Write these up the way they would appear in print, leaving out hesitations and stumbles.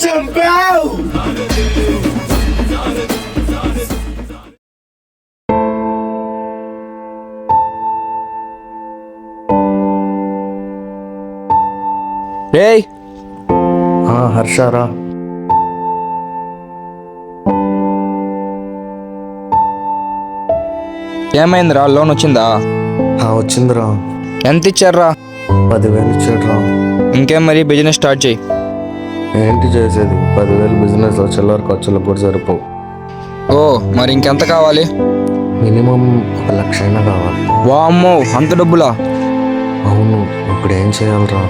చంపావు. రేయ్ హర్షారా, ఏమైందిరా? లోన్ వచ్చిందా? వచ్చిందిరా. ఎంత ఇచ్చారా? 10,000 ఇచ్చాడురా. ఇంకేం మరి బిజినెస్ స్టార్ట్ చేయి. ఏంటి చేసేది? 10,000 బిజినెస్ చిల్లర ఖర్చులకు కూడా సరిపోవు. ఓ మరి ఇంకెంత కావాలి? మినిమం 1,00,000 అయినా కావాలి. వామ్మో, అంత డబ్బులా? అవును, ఇప్పుడు ఏం చేయాలరా?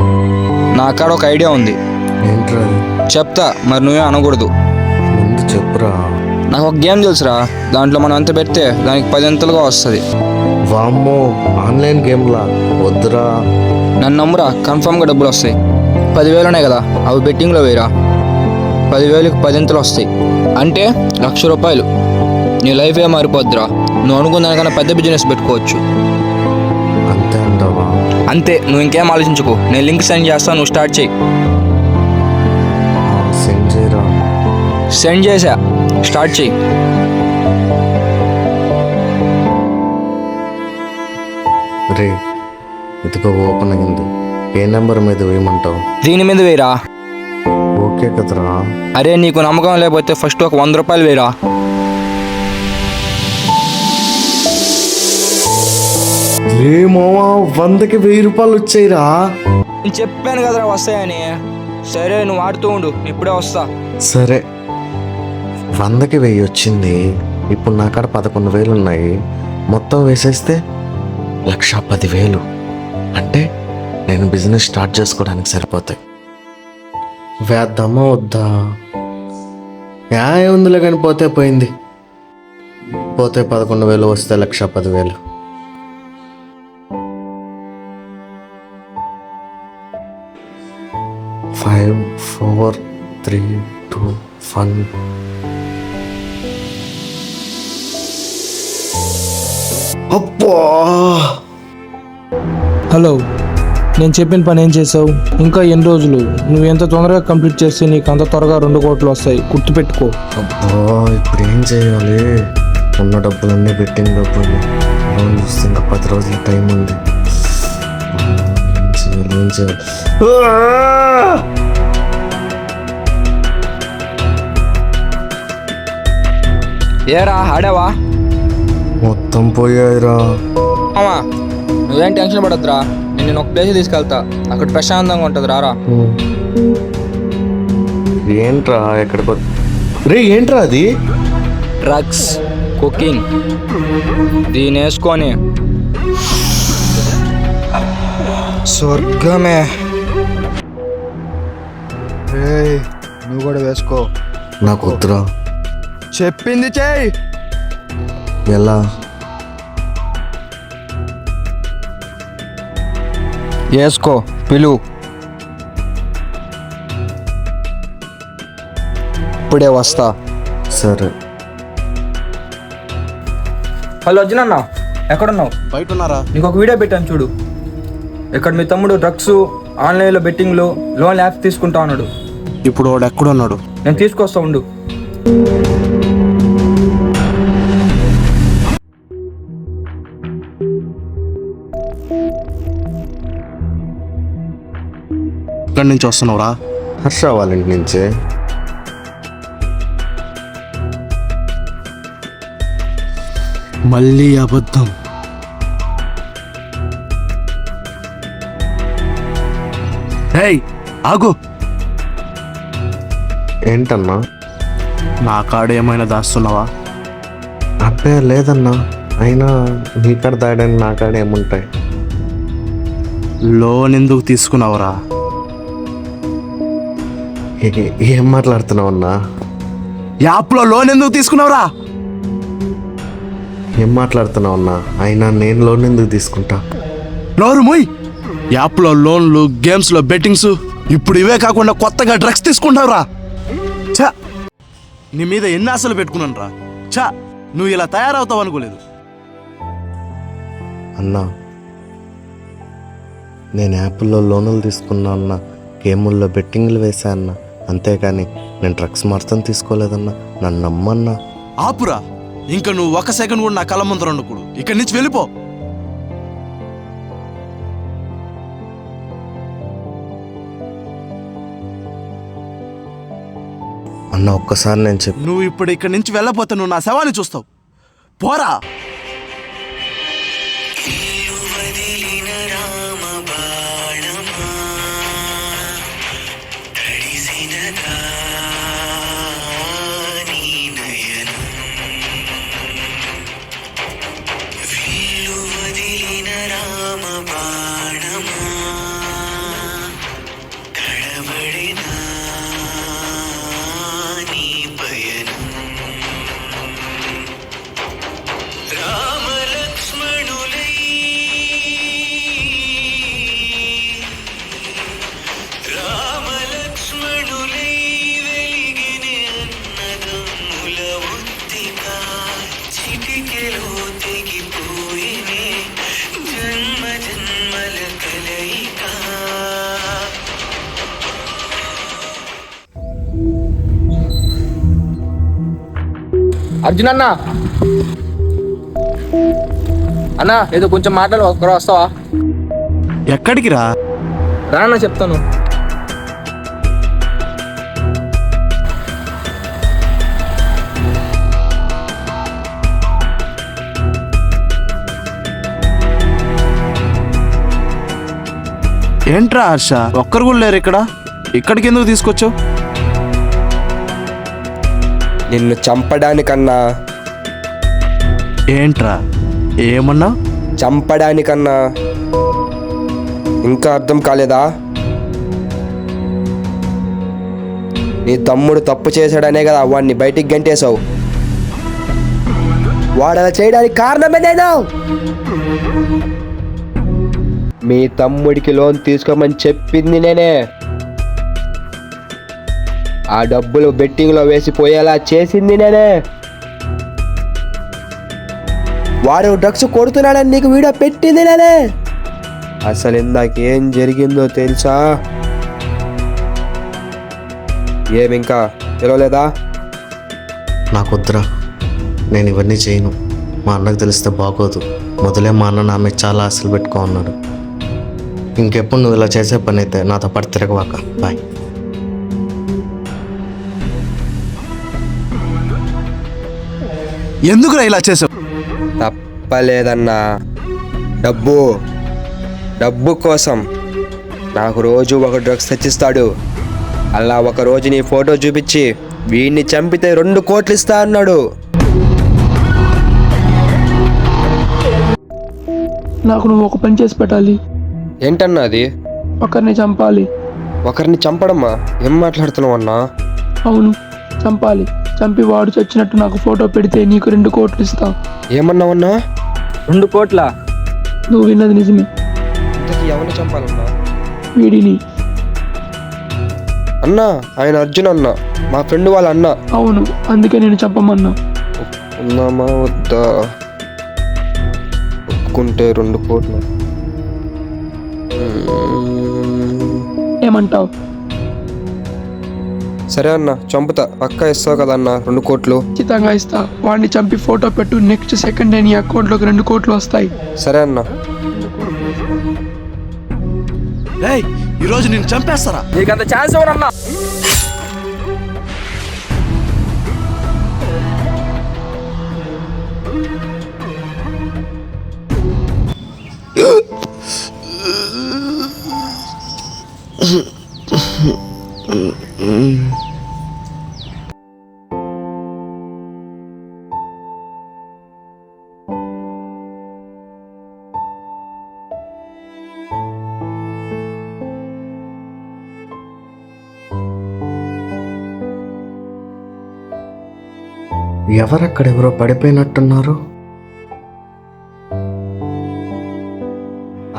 నా కాడ ఒక ఐడియా ఉంది. ఏంట్రా అది? చెప్తా, మరి నువ్వే అనకూడదు. ముందు చెప్పురా. నాకు ఒక గేమ్ తెలుసురా, దాంట్లో మనం ఎంత పెడితే దానికి 10 అంతలుగా వస్తుంది. వామ్మో, ఆన్లైన్ గేమ్లా? వద్దురా. నన్ను నమ్మురా, కన్ఫామ్గా డబ్బులు వస్తాయి. 10,000 ఉన్నాయి కదా, అవి బెట్టింగ్లో వేయరా. 10,000కి 10 అంతలు వస్తాయి, అంటే 1,00,000 రూపాయలు. నీ లైఫే మారిపోద్దిరా. నువ్వు అనుకున్న దానికన్నా పెద్ద బిజినెస్ పెట్టుకోవచ్చు. అంతే అంటావా? అంతే, నువ్వు ఇంకేం ఆలోచించుకో. నేను లింక్ సెండ్ చేస్తాను, నువ్వు స్టార్ట్ చేయి. సెండ్ చేయరా. సెండ్ చేసా, స్టార్ట్ చేయి. రే, ఇదిగో ఓపెన్ అయింది. ఏ నెంబర్ మీద వేయమంటావు? దీని మీద వేయరా. ఓకే కదరా. అరే నీకు నమ్మకం లేకపోతే ఫస్ట్ ఒక 100 రూపాయలు వేయరా. రే మావా, 100కి 1000 రూపాయలు వచ్చాయిరా. నేను చెప్పాను కదరా వస్తాయని. సరే నువ్వు ఆడుతూ ఉండు, ఇప్పుడే వస్తా. సరే, 100కి 1000 వచ్చింది. ఇప్పుడు నా కాడ 11,000 ఉన్నాయి. మొత్తం వేసేస్తే 1,10,000. అంటే నేను బిజినెస్ స్టార్ట్ చేసుకోవడానికి సరిపోతాయి. వేద్దామా వద్దా? ఏముందిలే కానీ పోతే పోయింది. పోతే 11,000 వస్తే 1,10,000. 5 4 3 2 1. అబ్బా! హలో, నేను చెప్పిన పని ఏం చేసావు? ఇంకా ఎన్ని రోజులు? నువ్వు ఎంత తొందరగా కంప్లీట్ చేస్తే నీకు అంత త్వరగా 2 కోట్లు వస్తాయి, గుర్తుపెట్టుకో. అబ్బా, ఇప్పుడు ఏం చేయాలి? ఉన్న డబ్బులన్నీ బెట్టింగ్ డబ్బులు. లోన్ చూస్తే ఇంకా 10 రోజుల టైం ఉంది. ఏం చేయాలి? ఏరా ఆడావా? మొత్తం పోయాయిరా. అమ్మా నువ్వేం టెన్షన్ పడద్దురా, నేను ఒక ప్లేస్ తీసుకెళ్తా, అక్కడ ప్రశాంతంగా ఉంటుంది, రారా. ఏంట్రా ఎక్కడికి? రే ఏంట్రా అది? Drugs, cooking. దీని వేసుకొని స్వర్గమే. నువ్వు కూడా వేసుకో. నాకు వద్దురా. చెప్పింది చేయి. ఎలా? వేసుకో, పిలువు. ఇప్పుడే వస్తా. సరే. హలో అర్జున్ అన్న, ఎక్కడున్నావు? బయట ఉన్నారా? నీకు ఒక వీడియో పెట్టాను చూడు. ఇక్కడ మీ తమ్ముడు డ్రగ్స్, ఆన్లైన్లో బెట్టింగ్లో లోన్ యాప్స్ తీసుకుంటా ఉన్నాడు. ఇప్పుడు వాడు ఎక్కడున్నాడు? నేను తీసుకొస్తా ఉండు. ఎక్కడి నుంచి వస్తున్నావురా? హర్ష వాళ్ళ ఇంటి నుంచే. మళ్ళీ అబద్ధం. హేయ్ ఆగు. ఏంటన్నా? నా కాడ ఏమైనా దాస్తున్నావా? అబ్బే లేదన్నా. అయినా నీ కాడ దాయడానికి నా కాడ ఏముంటాయి? లోన్ ఎందుకు తీసుకున్నావురా? ఏం మాట్లాడుతున్నావు అన్నా? యాప్లో లోన్ ఎందుకు తీసుకున్నావురా? ఏం మాట్లాడుతున్నావు అన్నా? అయినా నేను లోన్ ఎందుకు తీసుకుంటా? నోరు మూయ్. యాప్లో లోన్లు, గేమ్స్లో బెట్టింగ్స్, ఇప్పుడు ఇవే కాకుండా కొత్తగా డ్రగ్స్ తీసుకుంటావురా. ఛా, నీ మీద ఎన్ని ఆశలు పెట్టుకున్నాను రా. ఛా, నువ్వు ఇలా తయారవుతావు అనుకోలేదు. అన్నా, నేను యాప్లో లోన్లు తీసుకున్నా అన్నా, గేముల్లో బెట్టింగ్లు వేసా అన్నా. అంతేకాని నేను డ్రగ్స్ మాత్రం తీసుకోలేదన్నా, నన్ను నమ్మన్నా. ఆపురా, ఇంకా నువ్వు 1 సెకండ్ కూడా నా కళ్ళ ముందర ఉండకూడదు. ఇక్కడి నుంచి వెళ్ళిపో. అన్న ఒక్కసారి నేను నువ్వు ఇప్పుడు ఇక్కడి నుంచి వెళ్ళపోతే నువ్వు నా శవాన్ని చూస్తావు. పోరా. అర్జున్ అన్న, అన్నా ఏదో కొంచెం మాటలు ఒకరు వస్తావా? ఎక్కడికి రా? రానా చెప్తాను. ఏంట్రా హర్ష, ఒక్కరు కూడా లేరు ఇక్కడ. ఇక్కడికి ఎందుకు తీసుకొచ్చావు? నిన్ను చంపడానికన్నా. ఏంట్రా ఏమన్నా? చంపడానికన్నా. ఇంకా అర్థం కాలేదా? నీ తమ్ముడు తప్పు చేశాడనే కదా వాడిని బయటికి గంటేశావు. వాడు అలా చేయడానికి కారణమే నేను. మీ తమ్ముడికి లోన్ తీసుకోమని చెప్పింది నేనే. ఆ డబ్బులు బెట్టింగ్లో వేసిపోయేలా చేసింది నేనే. వాడు డ్రగ్స్ కొడుతున్నాడని నీకు వీడియో పెట్టింది నేనే. అసలు ఇందాకేం జరిగిందో తెలుసా? ఏమింకా తెలవలేదా? నాకు వద్దురా, నేను ఇవన్నీ చేయను. మా అన్నకు తెలిస్తే బాగోదు. మొదలే మా అన్న నా మీద చాలా ఆశలు పెట్టుకో ఉన్నాడు. ఇంకెప్పుడు నువ్వు ఇలా చేసే పని అయితే నాతో పాటు తిరగవాక. బాయ్. ఎందుకురా ఇలా చేసావు? తప్పలేదన్నా. డబ్బు కోసం నాకు రోజు ఒక డ్రగ్స్ తెచ్చిస్తాడు. అలా ఒక రోజు నీ ఫోటో చూపించి వీడిని చంపితే 2 కోట్లు ఇస్తా అన్నాడు. నాకు నువ్వు ఒక పని చేసి పెట్టాలి. ఏంటన్నా అది? ఒకరిని చంపాలి. ఒకరిని చంపడమ్మా? ఏం మాట్లాడుతున్నావు అన్నా? అవును, చంపాలి. చంపి వాడు చచ్చినట్టు నాకు ఫోటో పెడితే నీకు 2 కోట్లు ఇస్తా. ఏమన్నావన్నా? 2 కోట్ల? నువ్వు విన్నది నిజమే. ఇంతకీ ఎవరిని చంపాలన్నా? వీడిని. అన్నా ఆయన అర్జున్ అన్న, మా ఫ్రెండ్ వాళ్ళ అన్న. అవును, అందుకే నేను చంపమన్నా. ఉన్నామా వద్దా? ఒప్పుకుంటే 2 కోట్లు. ఏమంటావు? సరే అన్న, చంపుతా. పక్కా ఇస్తావు కదా అన్న 2 కోట్లు? ఖచ్చితంగా ఇస్తా. వాడిని చంపి ఫోటో పెట్టు. నెక్స్ట్ సెకండ్ నీ అకౌంట్లోకి 2 కోట్లు వస్తాయి. సరే అన్న. రేయ్, ఈరోజు నేను చంపేస్తారా? నీకంత ఛాన్స్ ఎవరన్నా? ఎవరక్కడెవరో పడిపోయినట్టున్నారు.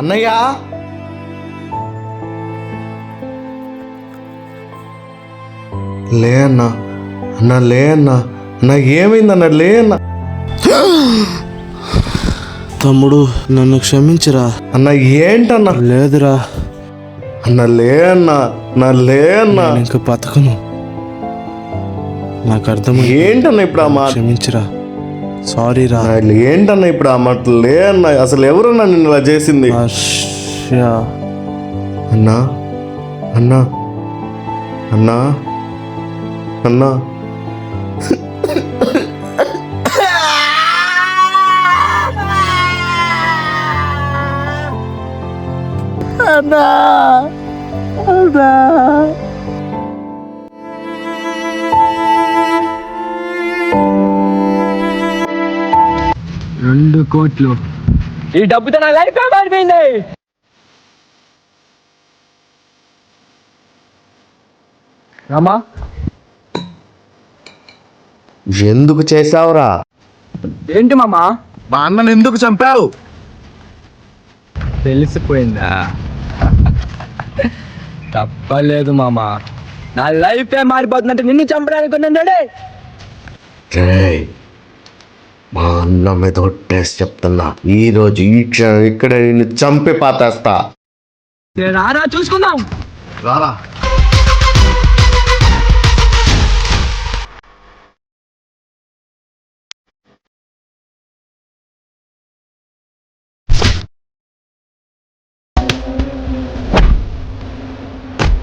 అన్నయ్య, లే అన్నా. అన్న లే అన్నా. అన్న ఏమైందన్న? లే అన్నా. తమ్ముడు నన్ను క్షమించరా. అన్న ఏంటన్నా? లేదురా. అన్న లే అన్నా, నా లే అన్నా. నేను ఇంకా బతకను. నాకు అర్థమైంది. ఏంటన్నా ఇప్పుడు ఆ మాట? క్షమించరా. సారీ రా. ఏంటన్నా ఇప్పుడు ఆ మాట? లే అన్నా, అసలు ఎవరన్నా నిన్ను ఇలా చేసింది? హర్ష. అన్నా అన్నా అన్నా అన్నా ఈ డబ్బుతో నా లైఫ్ మారిపోయింది. రామా, ఎందుకు చేసావురా? ఏంటి మామా? మా అన్నని ఎందుకు చంపావు? తెలిసిపోయిందా? తప్పలేదు మామా, నా లైఫ్ మారిపోతుందంటే నిన్ను చంపడానికి ఉన్నాడే. రేయ్, మా అన్న మీద ఒట్టేసి చెప్తున్నా, ఈ రోజు ఈ క్షణం ఇక్కడ నిన్ను చంపి పాతేస్తా. రారా చూసుకుందాం. రారా.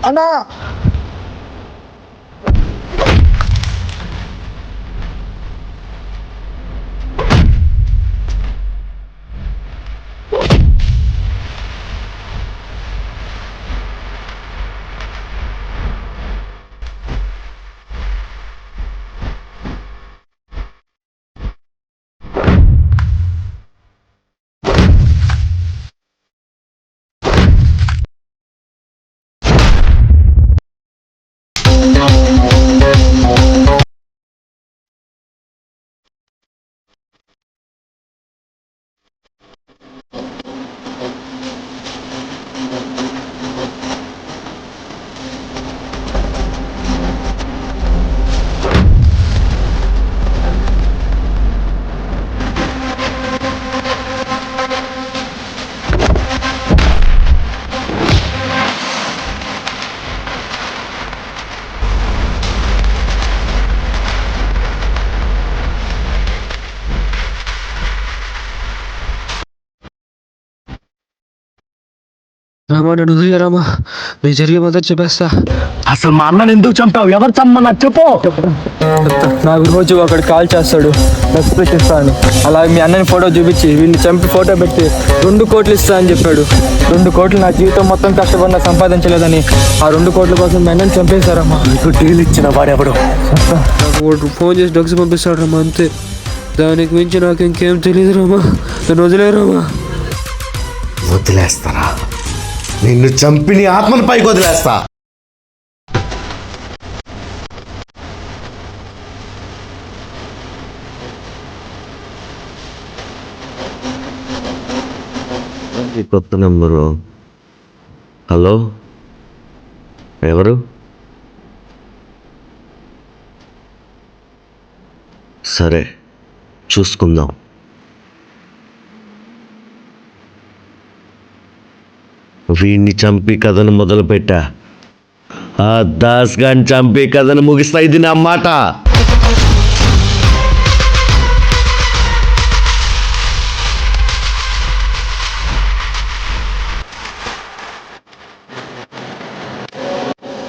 అన్నా, రామా, నన్ను వదిలేరామా, నేను జరిగే మొదటి చెప్పేస్తా. అసలు మా అన్నని ఎందుకు చంపావు? ఎవరు చమ్మన్నా చెప్పు. నాకు రోజు ఒకడు కాల్ చేస్తాడు, ఎక్స్ప్రెస్ ఇస్తాను. అలాగే మీ అన్నని ఫోటో చూపించి వీళ్ళు చంపి ఫోటో పెట్టి 2 కోట్లు ఇస్తా అని చెప్పాడు. 2 కోట్లు నా జీవితం మొత్తం కష్టపడినా సంపాదించలేదని ఆ 2 కోట్ల కోసం మీ అన్నని చంపేశారమ్మా. నీకు డీల్ ఇచ్చిన వాడెవడు? నాకు ఫోన్ చేసి డ్రగ్స్ పంపిస్తాడు రమ్మా, అంతే. దానికి మించి నాకు ఇంకేం తెలియదు రామా, నన్ను వదిలేరామా. వదిలేస్తారా? నిన్ను చంపి నీ ఆత్మను పైకి వదిలేస్తా. కొత్త నెంబరు. హలో, ఎవరు? సరే, చూసుకుందాం. వీడిని చంపి కథను మొదలుపెట్టా, ఆ దాస్ గాని చంపి కథను ముగిస్తా. ఇది నా మాట.